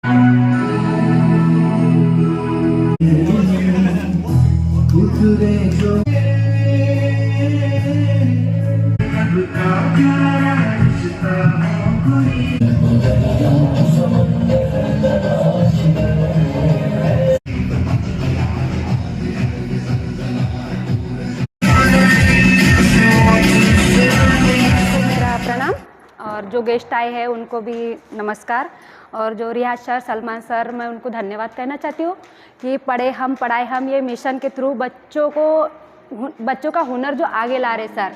प्रणाम। और जो गेस्ट आए हैं उनको भी नमस्कार। और जो रियाज सर, सलमान सर, मैं उनको धन्यवाद कहना चाहती हूँ कि पढ़े हम पढ़ाए हम ये मिशन के थ्रू बच्चों का हुनर जो आगे ला रहे सर।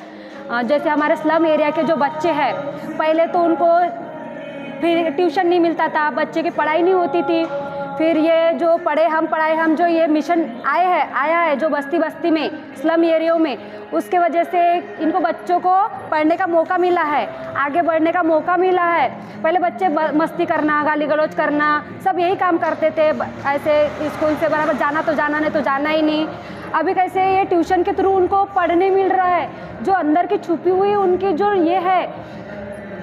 जैसे हमारे स्लम एरिया के जो बच्चे हैं, पहले तो उनको फिर ट्यूशन नहीं मिलता था, बच्चे की पढ़ाई नहीं होती थी। फिर ये जो पढ़े हम पढ़ाए हम जो ये मिशन आया है जो बस्ती बस्ती में स्लम एरियो में, उसके वजह से इनको बच्चों को पढ़ने का मौका मिला है, आगे बढ़ने का मौका मिला है। पहले बच्चे मस्ती करना, गाली गलौज करना, सब यही काम करते थे। ऐसे स्कूल से बराबर जाना तो जाना, नहीं तो जाना ही नहीं। अभी कैसे ये ट्यूशन के थ्रू उनको पढ़ने मिल रहा है, जो अंदर की छुपी हुई उनकी जो ये है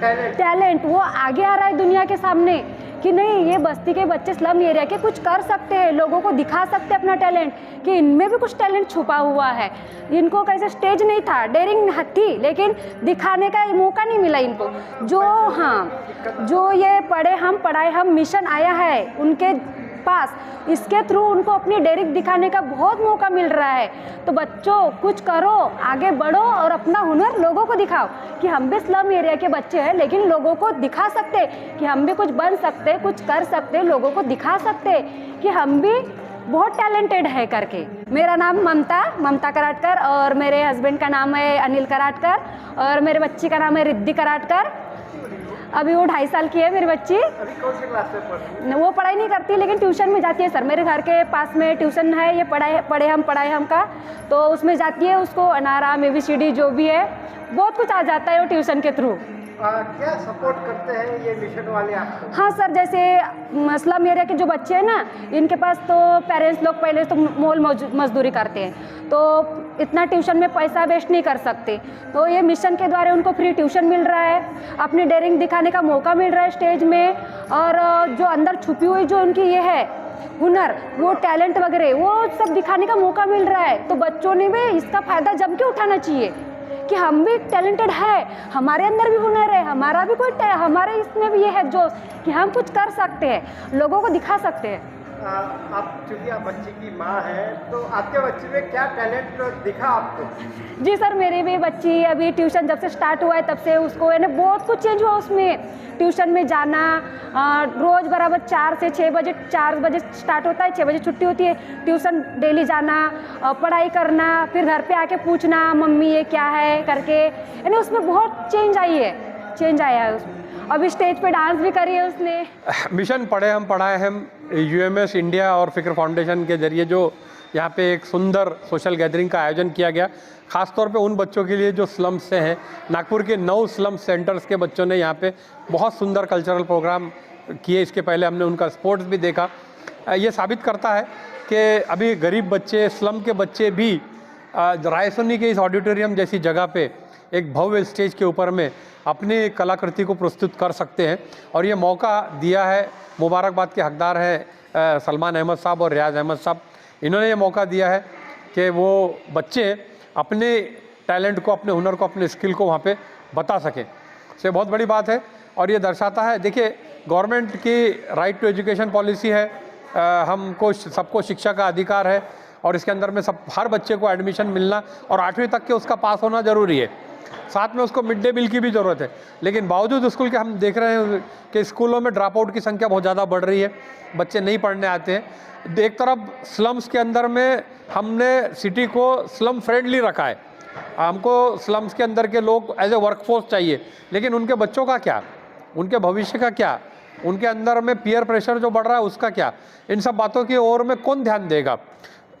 टैलेंट वो आगे आ रहा है दुनिया के सामने कि नहीं, ये बस्ती के बच्चे स्लम एरिया के कुछ कर सकते हैं, लोगों को दिखा सकते हैं अपना टैलेंट कि इनमें भी कुछ टैलेंट छुपा हुआ है। इनको कैसे स्टेज नहीं था, डेयरिंग थी, लेकिन दिखाने का मौका नहीं मिला इनको। जो ये पढ़े हम पढ़ाए हम मिशन आया है उनके पास, इसके थ्रू उनको अपनी डेयरिंग दिखाने का बहुत मौका मिल रहा है। तो बच्चों कुछ करो, आगे बढ़ो और अपना हुनर लोगों को दिखाओ कि हम भी स्लम एरिया के बच्चे हैं, लेकिन लोगों को दिखा सकते कि हम भी कुछ बन सकते, कुछ कर सकते, लोगों को दिखा सकते कि हम भी बहुत टैलेंटेड है करके। मेरा नाम ममता कराटकर और मेरे हस्बैंड का नाम है अनिल कराटकर और मेरे बच्ची का नाम है रिद्धि कराटकर। अभी वो 2.5 साल की है मेरी बच्ची। अभी कौन सी क्लास में पढ़ती है? वो पढ़ाई नहीं करती लेकिन ट्यूशन में जाती है सर। मेरे घर के पास में ट्यूशन है, ये पढ़े हम का, तो उसमें जाती है। उसको अनारा ABCD जो भी है बहुत कुछ आ जाता है वो ट्यूशन के थ्रू। क्या सपोर्ट करते हैं ये मिशन वाले आपको? हाँ सर, जैसे स्लम एरिया के जो बच्चे हैं ना, इनके पास तो पेरेंट्स लोग पहले तो मोल मजदूरी करते हैं, तो इतना ट्यूशन में पैसा वेस्ट नहीं कर सकते। तो ये मिशन के द्वारा उनको फ्री ट्यूशन मिल रहा है, अपनी डेयरिंग दिखाने का मौका मिल रहा है स्टेज में, और जो अंदर छुपी हुई जो उनकी ये है हुनर, वो टैलेंट वगैरह वो सब दिखाने का मौका मिल रहा है। तो बच्चों ने भी इसका फ़ायदा जम के उठाना चाहिए कि हम भी टैलेंटेड है, हमारे अंदर भी हुनर है, हमारा भी हमारे इसमें भी ये है जोश कि हम कुछ कर सकते हैं, लोगों को दिखा सकते हैं। आप चूँकि आप बच्ची की माँ हैं, तो आपके बच्चे में क्या टैलेंट दिखा आपको? जी सर, मेरी भी बच्ची अभी ट्यूशन जब से स्टार्ट हुआ है तब से उसको है ना बहुत कुछ चेंज हुआ उसमें। ट्यूशन में जाना, रोज़ बराबर 4 से 6 बजे, 4 बजे स्टार्ट होता है, 6 बजे छुट्टी होती है। ट्यूशन डेली जाना, पढ़ाई करना, फिर घर पे आके पूछना मम्मी ये क्या है करके, यानी उसमें बहुत चेंज आया है उसमें। अभी स्टेज पे डांस भी करी है उसने। मिशन पढ़े हम पढ़ाए हम UMS इंडिया और फ़िक्र फाउंडेशन के ज़रिए जो यहाँ पे एक सुंदर सोशल गैदरिंग का आयोजन किया गया, ख़ास तौर पे उन बच्चों के लिए जो स्लम्स से हैं। नागपुर के 9 स्लम सेंटर्स के बच्चों ने यहाँ पे बहुत सुंदर कल्चरल प्रोग्राम किए। इसके पहले हमने उनका स्पोर्ट्स भी देखा। ये साबित करता है कि अभी गरीब बच्चे, स्लम के बच्चे भी रायसोनी के इस ऑडिटोरियम जैसी जगह पे एक भव्य स्टेज के ऊपर में अपनी कलाकृति को प्रस्तुत कर सकते हैं। और ये मौका दिया है, मुबारकबाद के हकदार हैं सलमान अहमद साहब और रियाज अहमद साहब। इन्होंने ये मौका दिया है कि वो बच्चे अपने टैलेंट को, अपने हुनर को, अपने स्किल को वहाँ पे बता सकें। ये बहुत बड़ी बात है और ये दर्शाता है, देखिए गवर्नमेंट की राइट टू एजुकेशन पॉलिसी है, हमको सबको शिक्षा का अधिकार है और इसके अंदर में हर बच्चे को एडमिशन मिलना और 8वीं तक के उसका पास होना ज़रूरी है। साथ में उसको मिड डे मील की भी ज़रूरत है। लेकिन बावजूद स्कूल के हम देख रहे हैं कि स्कूलों में ड्रॉप आउट की संख्या बहुत ज़्यादा बढ़ रही है, बच्चे नहीं पढ़ने आते हैं। एक तरफ स्लम्स के अंदर में हमने सिटी को स्लम फ्रेंडली रखा है, हमको स्लम्स के अंदर के लोग एज ए वर्कफोर्स चाहिए, लेकिन उनके बच्चों का क्या, उनके भविष्य का क्या, उनके अंदर में पीयर प्रेशर जो बढ़ रहा है उसका क्या, इन सब बातों की ओर में कौन ध्यान देगा।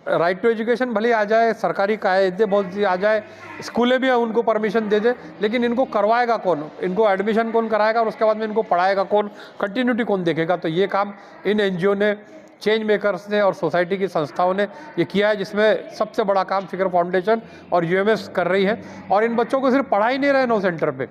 राइट टू एजुकेशन भले आ जाए, सरकारी कायदे बहुत सी आ जाए, स्कूलें भी उनको परमिशन दे दे, लेकिन इनको करवाएगा कौन, इनको एडमिशन कौन कराएगा और उसके बाद में इनको पढ़ाएगा कौन, कंटिन्यूटी कौन देखेगा। तो ये काम इन NGO ने, चेंज मेकर्स ने और सोसाइटी की संस्थाओं ने ये किया है, जिसमें सबसे बड़ा काम फ़िक्र फाउंडेशन और UMS कर रही है। और इन बच्चों को सिर्फ पढ़ा ही नहीं रहे 9 सेंटर पे,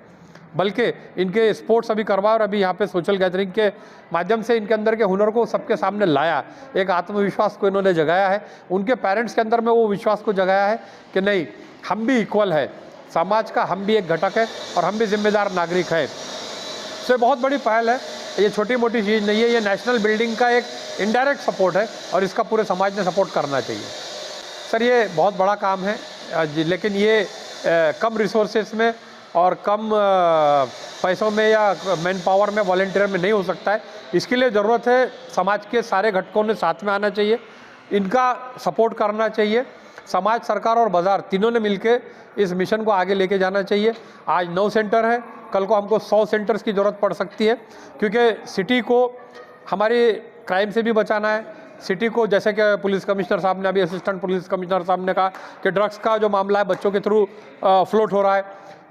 बल्कि इनके स्पोर्ट्स अभी करवाया और अभी यहाँ पे सोशल गैदरिंग के माध्यम से इनके अंदर के हुनर को सबके सामने लाया, एक आत्मविश्वास को इन्होंने जगाया है। उनके पेरेंट्स के अंदर में वो विश्वास को जगाया है कि नहीं, हम भी इक्वल है, समाज का हम भी एक घटक है और हम भी जिम्मेदार नागरिक है। तो बहुत बड़ी पहल है, ये छोटी मोटी चीज़ नहीं है, ये नेशनल बिल्डिंग का एक इनडायरेक्ट सपोर्ट है और इसका पूरे समाज ने सपोर्ट करना चाहिए। सर ये बहुत बड़ा काम है, लेकिन ये कम रिसोर्सेस में और कम पैसों में या मैन पावर में, वॉलंटियर में नहीं हो सकता है। इसके लिए ज़रूरत है समाज के सारे घटकों ने साथ में आना चाहिए, इनका सपोर्ट करना चाहिए। समाज, सरकार और बाज़ार तीनों ने मिलकर इस मिशन को आगे लेके जाना चाहिए। आज 9 सेंटर है, कल को हमको 100 सेंटर्स की ज़रूरत पड़ सकती है, क्योंकि सिटी को हमारी क्राइम से भी बचाना है। सिटी को, जैसे कि पुलिस कमिश्नर साहब ने, अभी असिस्टेंट पुलिस कमिश्नर साहब ने कहा कि ड्रग्स का जो मामला है बच्चों के थ्रू फ्लोट हो रहा है,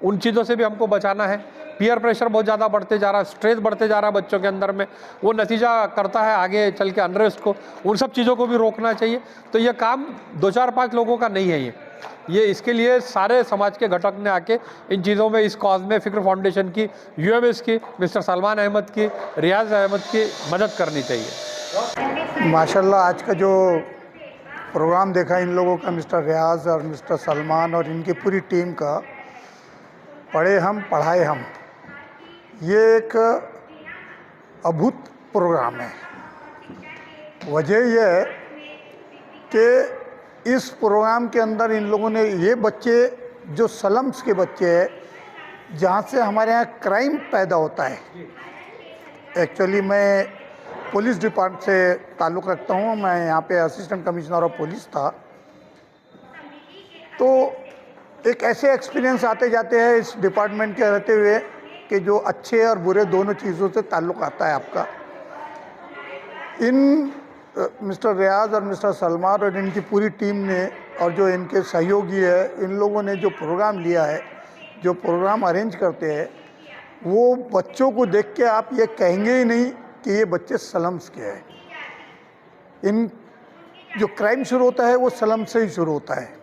उन चीज़ों से भी हमको बचाना है। पीयर प्रेशर बहुत ज़्यादा बढ़ते जा रहा है, स्ट्रेस बढ़ते जा रहा है बच्चों के अंदर में, वो नतीजा करता है आगे चल के अनरेस्ट को। उन सब चीज़ों को भी रोकना चाहिए। तो ये काम 2, 4, 5 लोगों का नहीं है, ये इसके लिए सारे समाज के घटक ने आके इन चीज़ों में, इस कॉज में फ़िक्र फाउंडेशन की, यूएमएस की, मिस्टर सलमान अहमद की, रियाज अहमद की मदद करनी चाहिए। माशाल्लाह आज का जो प्रोग्राम देखा इन लोगों का, मिस्टर रियाज और मिस्टर सलमान और इनकी पूरी टीम का, पढ़े हम पढ़ाए हम, ये एक अद्भुत प्रोग्राम है। वजह यह है कि इस प्रोग्राम के अंदर इन लोगों ने, ये बच्चे जो स्लम्स के बच्चे हैं, जहाँ से हमारे यहाँ क्राइम पैदा होता है। एक्चुअली मैं पुलिस डिपार्टमेंट से ताल्लुक़ रखता हूँ, मैं यहाँ पे असिस्टेंट कमिश्नर ऑफ पुलिस था। तो एक ऐसे एक्सपीरियंस आते जाते हैं इस डिपार्टमेंट के रहते हुए कि जो अच्छे और बुरे दोनों चीज़ों से ताल्लुक़ आता है आपका। इन मिस्टर रियाज और मिस्टर सलमान और इनकी पूरी टीम ने, और जो इनके सहयोगी है, इन लोगों ने जो प्रोग्राम लिया है, जो प्रोग्राम अरेंज करते हैं, वो बच्चों को देख के आप ये कहेंगे ही नहीं कि ये बच्चे स्लम्स के हैं। इन जो क्राइम शुरू होता है वो स्लम से ही शुरू होता है।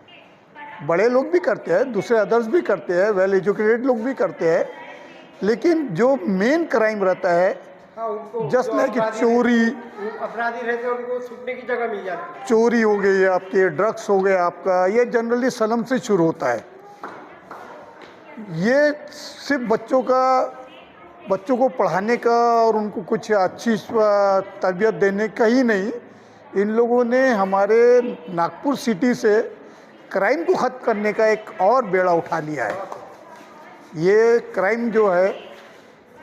बड़े लोग भी करते हैं, दूसरे अदर्स भी करते हैं, वेल एजुकेटेड लोग भी करते हैं, लेकिन जो मेन क्राइम रहता है, जस्ट लाइक चोरी, अपराधी रहते हैं उनको छुपने की जगह मिल जाती है। चोरी हो गई आपके, ड्रग्स हो गया आपका, ये जनरली स्लम से शुरू होता है। ये सिर्फ बच्चों को पढ़ाने का और उनको कुछ अच्छी तरबियत देने का ही नहीं, इन लोगों ने हमारे नागपुर सिटी से क्राइम को ख़त्म करने का एक और बेड़ा उठा लिया है। ये क्राइम जो है,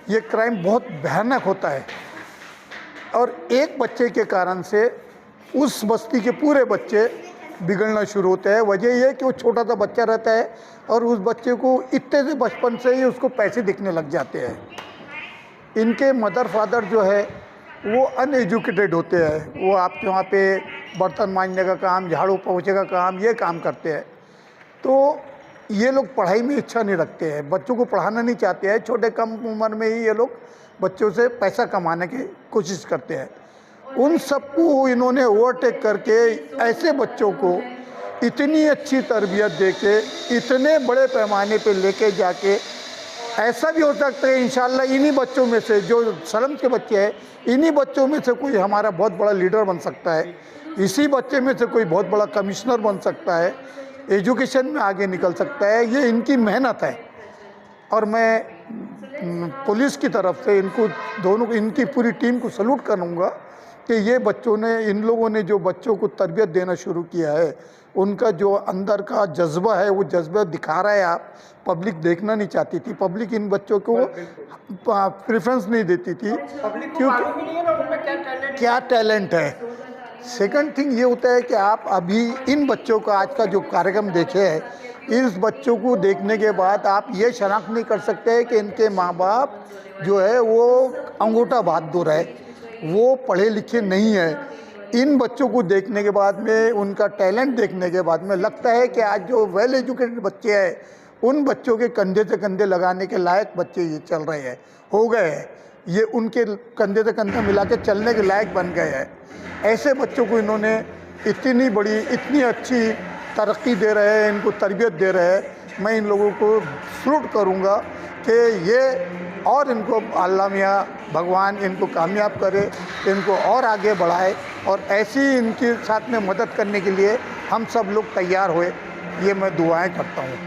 ये क्राइम बहुत भयानक होता है और एक बच्चे के कारण से उस बस्ती के पूरे बच्चे बिगड़ना शुरू होते हैं। वजह यह है कि वो छोटा सा बच्चा रहता है और उस बच्चे को इतने से बचपन से ही उसको पैसे दिखने लग जाते हैं। इनके मदर फादर जो है वो अनएजुकेटेड होते हैं, वो आपके वहाँ पे बर्तन मांजने का काम, झाड़ू पोंछे का काम, ये काम करते हैं। तो ये लोग पढ़ाई में इच्छा नहीं रखते हैं, बच्चों को पढ़ाना नहीं चाहते हैं। छोटे कम उम्र में ही ये लोग बच्चों से पैसा कमाने की कोशिश करते हैं। उन सबको इन्होंने ओवरटेक करके ऐसे बच्चों को इतनी अच्छी तरबियत देके इतने बड़े पैमाने पे लेके जाके, ऐसा भी हो सकता है इंशाल्लाह इन्हीं बच्चों में से, जो स्लम के बच्चे हैं, इन्हीं बच्चों में से कोई हमारा बहुत बड़ा लीडर बन सकता है, इसी बच्चे में से कोई बहुत बड़ा कमिश्नर बन सकता है, एजुकेशन में आगे निकल सकता है। ये इनकी मेहनत है और मैं पुलिस की तरफ से इनको दोनों, इनकी पूरी टीम को सलूट करूँगा कि ये बच्चों ने, इन लोगों ने जो बच्चों को तरबियत देना शुरू किया है, उनका जो अंदर का जज्बा है वो जज्बा दिखा रहा है। आप पब्लिक देखना नहीं चाहती थी, पब्लिक इन बच्चों को प्रेफरेंस नहीं देती थी क्योंकि क्या टैलेंट है। सेकंड थिंग ये होता है कि आप अभी इन बच्चों का आज का जो कार्यक्रम देखे है, इस बच्चों को देखने के बाद आप ये शनाख्त नहीं कर सकते कि इनके माँ बाप जो है वो अंगूठा बहादुर है, वो पढ़े लिखे नहीं है। इन बच्चों को देखने के बाद में, उनका टैलेंट देखने के बाद में लगता है कि आज जो वेल एजुकेटेड बच्चे हैं, उन बच्चों के कंधे से कंधे लगाने के लायक बच्चे ये चल रहे हैं, हो गए हैं, ये उनके कंधे से कंधे मिला के चलने के लायक बन गए हैं। ऐसे बच्चों को इन्होंने इतनी बड़ी, इतनी अच्छी तरक्की दे रहे हैं, इनको तरबियत दे रहे हैं। मैं इन लोगों को सल्यूट करूँगा कि ये और इनको अल्लाह मियाँ भगवान इनको कामयाब करे, इनको और आगे बढ़ाए और ऐसी इनके साथ में मदद करने के लिए हम सब लोग तैयार हुए, ये मैं दुआएं करता हूँ।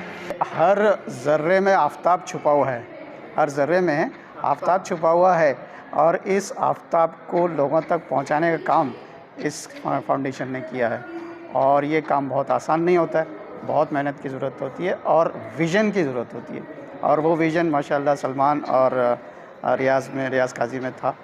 हर ज़र्रे में आफ़ताब छुपा हुआ है, हर ज़र्रे में आफ़ताब छुपा हुआ है और इस आफ़ताब को लोगों तक पहुंचाने का काम इस फाउंडेशन ने किया है। और ये काम बहुत आसान नहीं होता है, बहुत मेहनत की ज़रूरत होती है और विज़न की ज़रूरत होती है। और वो विज़न माशाल्लाह सलमान और रियाज़ काजी में था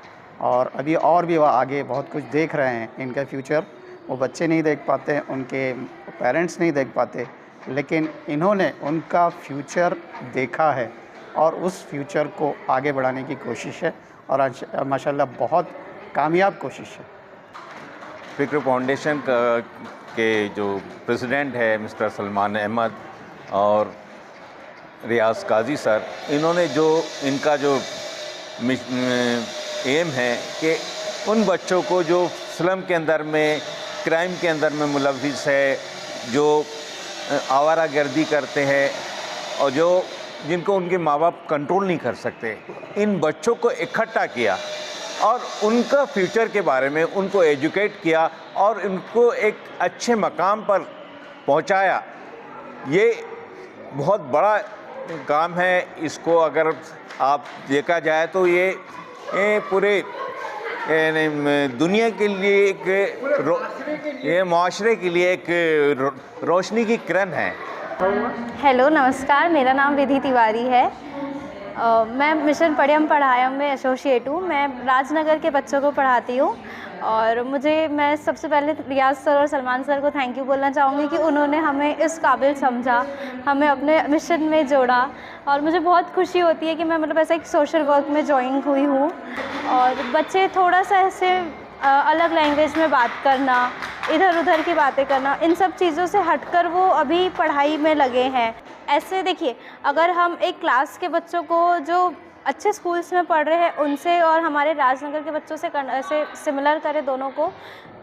और अभी और भी वो आगे बहुत कुछ देख रहे हैं। इनका फ्यूचर वो बच्चे नहीं देख पाते, उनके पेरेंट्स नहीं देख पाते, लेकिन इन्होंने उनका फ्यूचर देखा है और उस फ्यूचर को आगे बढ़ाने की कोशिश है और आज माशाल्लाह बहुत कामयाब कोशिश है। फ़िक्र फाउंडेशन के जो प्रेसिडेंट है मिस्टर सलमान अहमद और रियाज़ काजी सर, इन्होंने जो इनका जो एम है कि उन बच्चों को जो स्लम के अंदर में क्राइम के अंदर में मुलविस है, जो आवारागर्दी करते हैं और जिनको उनके माँ बाप कंट्रोल नहीं कर सकते, इन बच्चों को इकट्ठा किया और उनका फ्यूचर के बारे में उनको एजुकेट किया और उनको एक अच्छे मकाम पर पहुंचाया। ये बहुत बड़ा काम है। इसको अगर आप देखा जाए तो ये पूरे दुनिया के लिए ये माशरे के लिए एक रोशनी की किरण है। हेलो नमस्कार, मेरा नाम रिधि तिवारी है। मैं मिशन पढ़े हम पढ़ाए हम में एसोसिएट हूँ। मैं राजनगर के बच्चों को पढ़ाती हूँ और मैं सबसे पहले रियाज़ सर और सलमान सर को थैंक यू बोलना चाहूँगी कि उन्होंने हमें इस काबिल समझा, हमें अपने मिशन में जोड़ा और मुझे बहुत खुशी होती है कि मैं ऐसा एक सोशल वर्क में ज्वाइन हुई हूँ। और बच्चे थोड़ा सा ऐसे अलग लैंग्वेज में बात करना, इधर उधर की बातें करना, इन सब चीज़ों से हटकर वो अभी पढ़ाई में लगे हैं। ऐसे देखिए, अगर हम एक क्लास के बच्चों को जो अच्छे स्कूल्स में पढ़ रहे हैं उनसे और हमारे राजनगर के बच्चों से ऐसे सिमिलर करें दोनों को,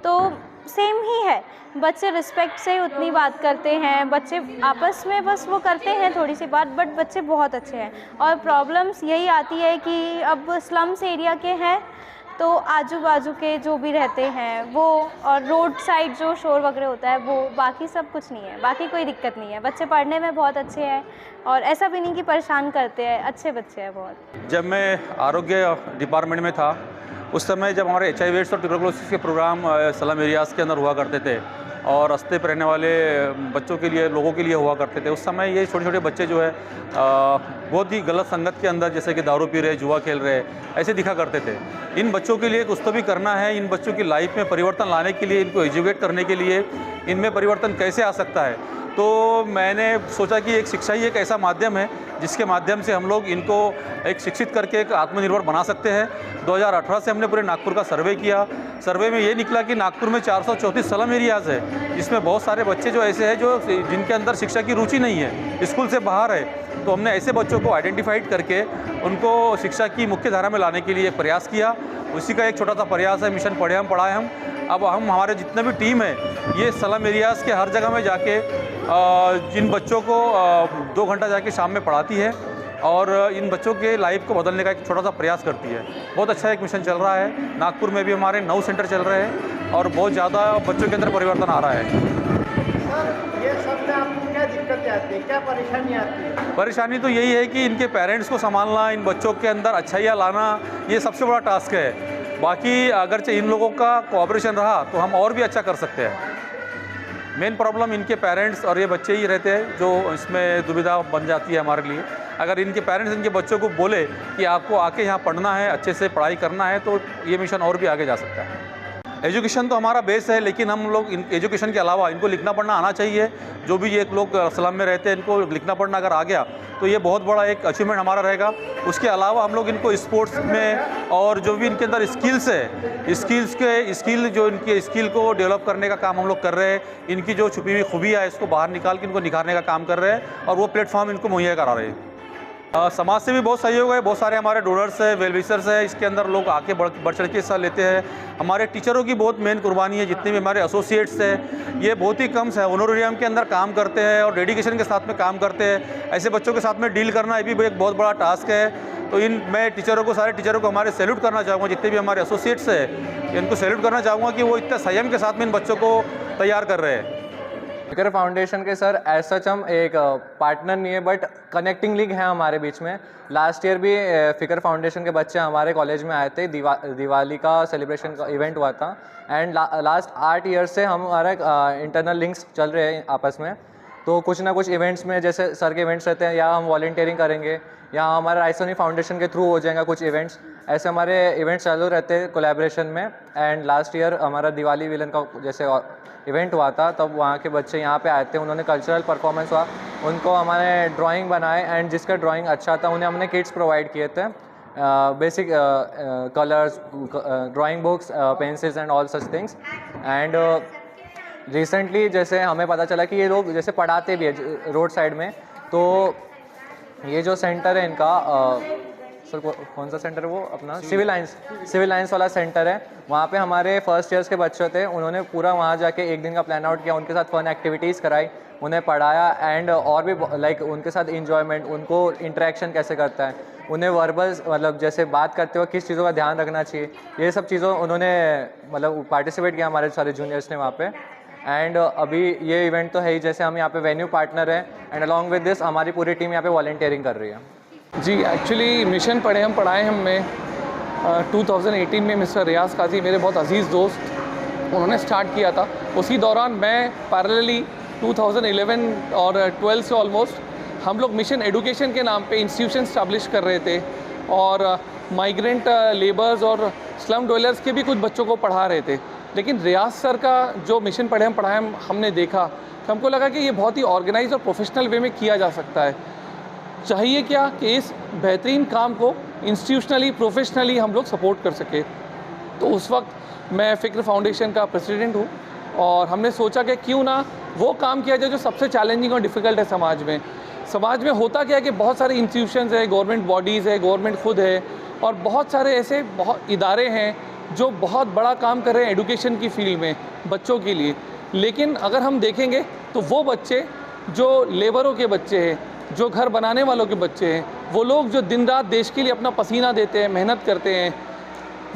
तो सेम ही है। बच्चे रिस्पेक्ट से उतनी बात करते हैं, बच्चे आपस में बस वो करते हैं थोड़ी सी बात, बट बच्चे बहुत अच्छे हैं। और प्रॉब्लम्स यही आती है कि अब स्लम्स एरिया के हैं तो आजू बाजू के जो भी रहते हैं वो, और रोड साइड जो शोर वगैरह होता है वो, बाकी सब कुछ नहीं है, बाकी कोई दिक्कत नहीं है। बच्चे पढ़ने में बहुत अच्छे हैं और ऐसा भी नहीं कि परेशान करते हैं, अच्छे बच्चे हैं बहुत। जब मैं आरोग्य डिपार्टमेंट में था उस समय जब हमारे HIV एड्स और ट्यूबरकुलोसिस के प्रोग्राम स्लम एरियाज़ के अंदर हुआ करते थे और रास्ते पर रहने वाले बच्चों के लिए, लोगों के लिए हुआ करते थे, उस समय ये छोटे छोटे बच्चे जो है बहुत ही गलत संगत के अंदर, जैसे कि दारू पी रहे, जुआ खेल रहे, ऐसे दिखा करते थे। इन बच्चों के लिए कुछ तो भी करना है। इन बच्चों की लाइफ में परिवर्तन लाने के लिए, इनको एजुकेट करने के लिए, इनमें परिवर्तन कैसे आ सकता है, तो मैंने सोचा कि एक शिक्षा ही एक ऐसा माध्यम है जिसके माध्यम से हम लोग इनको एक शिक्षित करके एक आत्मनिर्भर बना सकते हैं। 2018 से हमने पूरे नागपुर का सर्वे किया। सर्वे में ये निकला कि नागपुर में 434 स्लम एरियाज़ है, जिसमें बहुत सारे बच्चे जो ऐसे हैं जो जिनके अंदर शिक्षा की रुचि नहीं है, स्कूल से बाहर है। तो हमने ऐसे बच्चों को आइडेंटिफाइड करके उनको शिक्षा की मुख्य धारा में लाने के लिए एक प्रयास किया। उसी का एक छोटा सा प्रयास है मिशन पढ़े हम पढ़ाए हम। अब हमारे जितने भी टीम है ये स्लम एरियाज़ के हर जगह में जाके जिन बच्चों को 2 घंटा जाके शाम में पढ़ाती है और इन बच्चों के लाइफ को बदलने का एक छोटा सा प्रयास करती है। बहुत अच्छा एक मिशन चल रहा है। नागपुर में भी हमारे 9 सेंटर चल रहे हैं और बहुत ज़्यादा बच्चों के अंदर परिवर्तन आ रहा है। सर, ये सब में आपको क्या दिक्कतें आती है, क्या परेशानी आती है? परेशानी तो यही है कि इनके पेरेंट्स को संभालना, इन बच्चों के अंदर अच्छाइयाँ लाना, ये सबसे बड़ा टास्क है। बाकी अगरचे इन लोगों का कोऑपरेशन रहा तो हम और भी अच्छा कर सकते हैं। मेन प्रॉब्लम इनके पेरेंट्स और ये बच्चे ही रहते हैं जो इसमें दुविधा बन जाती है हमारे लिए। अगर इनके पेरेंट्स इनके बच्चों को बोले कि आपको आके यहाँ पढ़ना है, अच्छे से पढ़ाई करना है, तो ये मिशन और भी आगे जा सकता है। एजुकेशन तो हमारा बेस है, लेकिन हम लोग एजुकेशन के अलावा इनको लिखना पढ़ना आना चाहिए। जो भी ये लोग स्लम में रहते हैं इनको लिखना पढ़ना अगर आ गया तो ये बहुत बड़ा एक अचीवमेंट हमारा रहेगा। उसके अलावा हम लोग इनको स्पोर्ट्स में और जो भी इनके अंदर स्किल्स है, स्किल जो इनके स्किल को डेवलप करने का काम हम लोग कर रहे हैं। इनकी जो छुपी हुई खूबियाँ है इसको बाहर निकाल के इनको निखारने का काम कर रहे हैं और वो प्लेटफॉर्म इनको मुहैया करा रहे हैं। समाज से भी बहुत सहयोग है, बहुत सारे हमारे डोनर्स है, वेलविशर्स है, इसके अंदर लोग आके बढ़ चढ़ के हिस्सा लेते हैं। हमारे टीचरों की बहुत मेन कुर्बानी है, जितने भी हमारे एसोसिएट्स हैं ये बहुत ही कम है, ऑनोरेरियम के अंदर काम करते हैं और डेडिकेशन के साथ में काम करते हैं। ऐसे बच्चों के साथ में डील करना ये भी एक बहुत बड़ा टास्क है। तो मैं टीचरों को, सारे टीचरों को हमारे सैल्यूट करना चाहूँगा, जितने भी हमारे एसोसिएट्स हैं इनको सैल्यूट करना चाहूँगा कि वो इतने संयम के साथ में इन बच्चों को तैयार कर रहे हैं। फिकर फाउंडेशन के सर एज सच हम एक पार्टनर नहीं है, बट कनेक्टिंग लिंक है हमारे बीच में। लास्ट ईयर भी फिकर फाउंडेशन के बच्चे हमारे कॉलेज में आए थे, दिवाली का सेलिब्रेशन का इवेंट हुआ था। एंड लास्ट 8 ईयर से हमारा इंटरनल लिंक्स चल रहे हैं आपस में। तो कुछ ना कुछ इवेंट्स में, जैसे सर के इवेंट्स रहते हैं, या हम वॉलंटियरिंग करेंगे या हमारा राइसोनी फाउंडेशन के थ्रू हो जाएगा कुछ इवेंट्स। ऐसे हमारे इवेंट्स चालू रहते हैं कोलैबोरेशन में। एंड लास्ट ईयर हमारा दिवाली विलन का जैसे इवेंट हुआ था, तब वहाँ के बच्चे यहाँ पे आए थे, उन्होंने कल्चरल परफॉर्मेंस हुआ, उनको हमारे ड्राइंग बनाए एंड जिसका ड्राइंग अच्छा था उन्हें हमने किट्स प्रोवाइड किए थे, basic colours, drawing books, pencils and all such things. And recently जैसे हमें पता चला कि ये लोग जैसे पढ़ाते भी है रोड साइड में, तो ये जो सेंटर है इनका सर कौन सा सेंटर है वो अपना सिविल लाइंस वाला सेंटर है। वहाँ पे हमारे फर्स्ट ईयर्स के बच्चे थे, उन्होंने पूरा वहाँ जाके एक दिन का प्लान आउट किया, उनके साथ फन एक्टिविटीज़ कराई, उन्हें पढ़ाया एंड और भी लाइक उनके साथ इंजॉयमेंट, उनको इंटरेक्शन कैसे करता है, उन्हें वर्बल्स मतलब जैसे बात करते हुए किस चीज़ों का ध्यान रखना चाहिए, ये सब चीज़ों उन्होंने मतलब पार्टिसिपेट किया हमारे सारे जूनियर्स ने वहाँ पे। एंड अभी ये इवेंट तो है ही, जैसे हम यहाँ पे वेन्यू पार्टनर है एंड अलॉन्ग विद दिस हमारी पूरी टीम यहाँ पे वॉलंटियरिंग कर रही है। जी एक्चुअली मिशन पढ़े हम पढ़ाए हम में 2018 में मिस्टर रियाज काजी, मेरे बहुत अजीज़ दोस्त, उन्होंने स्टार्ट किया था। उसी दौरान मैं पैरेलली 2011 और 12 से ऑलमोस्ट हम लोग मिशन एडुकेशन के नाम पे इंस्टीट्यूशन स्टैब्लिश कर रहे थे और माइग्रेंट लेबर्स और स्लम डवेलर्स के भी कुछ बच्चों को पढ़ा रहे थे। लेकिन रियाज सर का जो मिशन पढ़े हम पढ़ाए हमने देखा कि हमको लगा कि ये बहुत ही ऑर्गेनाइज और प्रोफेशनल वे में किया जा सकता है। चाहिए क्या कि इस बेहतरीन काम को इंस्टीट्यूशनली प्रोफेशनली हम लोग सपोर्ट कर सके। तो उस वक्त मैं फ़िक्र फाउंडेशन का प्रेसिडेंट हूँ और हमने सोचा कि क्यों ना वो काम किया जाए जो सबसे चैलेंजिंग और डिफ़िकल्ट है समाज में। समाज में होता क्या है कि बहुत सारे इंस्टीट्यूशंस है, गवर्नमेंट बॉडीज़ है, गवर्नमेंट खुद है और बहुत सारे ऐसे बहुत इदारे हैं जो बहुत बड़ा काम कर रहे हैं एडुकेशन की फील्ड में बच्चों के लिए। लेकिन अगर हम देखेंगे तो वो बच्चे जो लेबरों के बच्चे हैं, जो घर बनाने वालों के बच्चे हैं, वो लोग जो दिन रात देश के लिए अपना पसीना देते हैं, मेहनत करते हैं,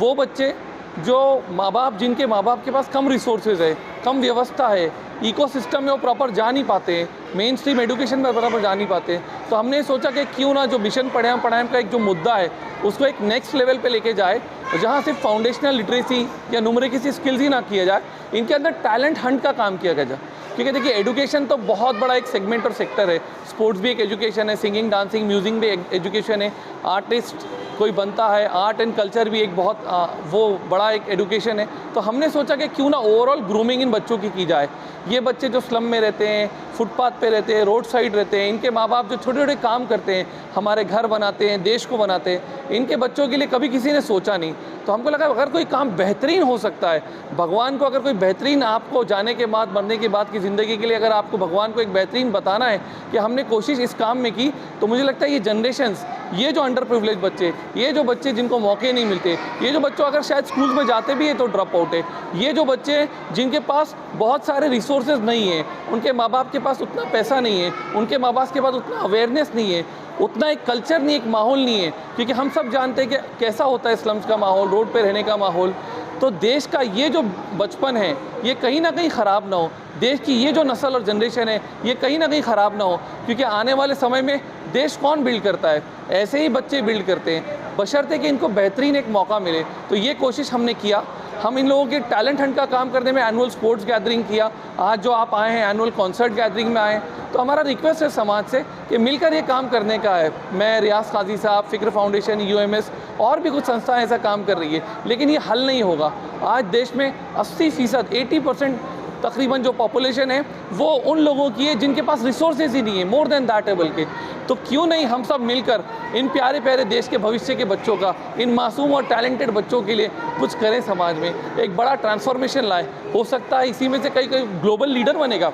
वो बच्चे जो माँ बाप, जिनके माँ बाप के पास कम रिसोर्सेज है, कम व्यवस्था है, इकोसिस्टम में वो प्रॉपर जा नहीं पाते हैं, मेन स्ट्रीम एडुकेशन में बराबर जा नहीं पाते। तो हमने सोचा कि क्यों ना जो मिशन पढ़े पढ़ाएं का एक जो मुद्दा है उसको एक नेक्स्ट लेवल पे लेके जाए, जहाँ सिर्फ फाउंडेशनल लिटरेसी या न्यूमेरिकल स्किल्स ही ना किया जाए, इनके अंदर टैलेंट हंट का काम किया जाए। क्योंकि देखिए एडुकेशन तो बहुत बड़ा एक सेगमेंट और सेक्टर है, स्पोर्ट्स भी एक एजुकेशन है, सिंगिंग डांसिंग म्यूजिक भी एक एजुकेशन है, आर्टिस्ट कोई बनता है, आर्ट एंड कल्चर भी एक बहुत वो बड़ा एक एजुकेशन है। तो हमने सोचा कि क्यों ना ओवरऑल ग्रूमिंग इन बच्चों की जाए। ये बच्चे जो स्लम में रहते हैं, फुटपाथ पे रहते हैं, रोड साइड रहते हैं, इनके माँ बाप जो छोटे छोटे काम करते हैं, हमारे घर बनाते हैं, देश को बनाते हैं, इनके बच्चों के लिए कभी किसी ने सोचा नहीं। तो हमको लगा अगर कोई काम बेहतरीन हो सकता है, भगवान को अगर कोई बेहतरीन आपको जाने के बाद, मरने के बाद की ज़िंदगी के लिए अगर आपको भगवान को एक बेहतरीन बताना है कि हमने कोशिश इस काम में की, तो मुझे लगता है ये जनरेशन्स, ये जो अंडर प्रिविलेज बच्चे, ये जो बच्चे जिनको मौके नहीं मिलते, ये जो बच्चों अगर शायद स्कूल में जाते भी है तो ड्रॉप आउट है, ये जो बच्चे जिनके पास बहुत सारे रिसोर्सेज नहीं है, उनके माँ बाप के पास उतना पैसा नहीं है, उनके माँ बाप के पास उतना अवेयरनेस नहीं है, उतना एक कल्चर नहीं, एक माहौल नहीं है। क्योंकि हम सब जानते हैं कि कैसा होता है स्लम्स का माहौल, रोड पे रहने का माहौल। तो देश का ये जो बचपन है ये कहीं ना कहीं ख़राब ना हो, देश की ये जो नस्ल और जनरेशन है ये कहीं ना कहीं ख़राब ना हो। क्योंकि आने वाले समय में देश कौन बिल्ड करता है, ऐसे ही बच्चे बिल्ड करते हैं, बशर्ते कि इनको बेहतरीन एक मौका मिले। तो ये कोशिश हमने किया। हम इन लोगों के टैलेंट हंट का काम करने में एनुअल स्पोर्ट्स गैदरिंग किया। आज जो आप आए हैं एनुअल कॉन्सर्ट गैदरिंग में आए, तो हमारा रिक्वेस्ट है समाज से कि मिलकर ये काम करने का है। मैं रियाज काजी साहब, फ़िक्र फाउंडेशन, UMS और भी कुछ संस्थाएं ऐसा काम कर रही है, लेकिन ये हल नहीं होगा। आज देश में 80% 80% तकरीबन जो पॉपुलेशन है वो उन लोगों की है जिनके पास रिसोर्सेज ही नहीं है, मोर देन दैट है बल्कि। तो क्यों नहीं हम सब मिलकर इन प्यारे प्यारे देश के भविष्य के बच्चों का, इन मासूम और टैलेंटेड बच्चों के लिए कुछ करें, समाज में एक बड़ा ट्रांसफॉर्मेशन लाए। हो सकता है इसी में से कई ग्लोबल लीडर बनेगा।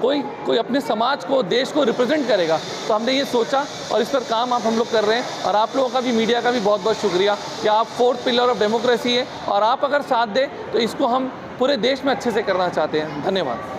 कोई अपने समाज को, देश को रिप्रेजेंट करेगा। तो हमने ये सोचा और इस पर काम हम लोग कर रहे हैं। और आप लोगों का भी, मीडिया का भी बहुत बहुत शुक्रिया कि आप 4th पिलर ऑफ डेमोक्रेसी है और आप अगर साथ दें तो इसको हम पूरे देश में अच्छे से करना चाहते हैं। धन्यवाद।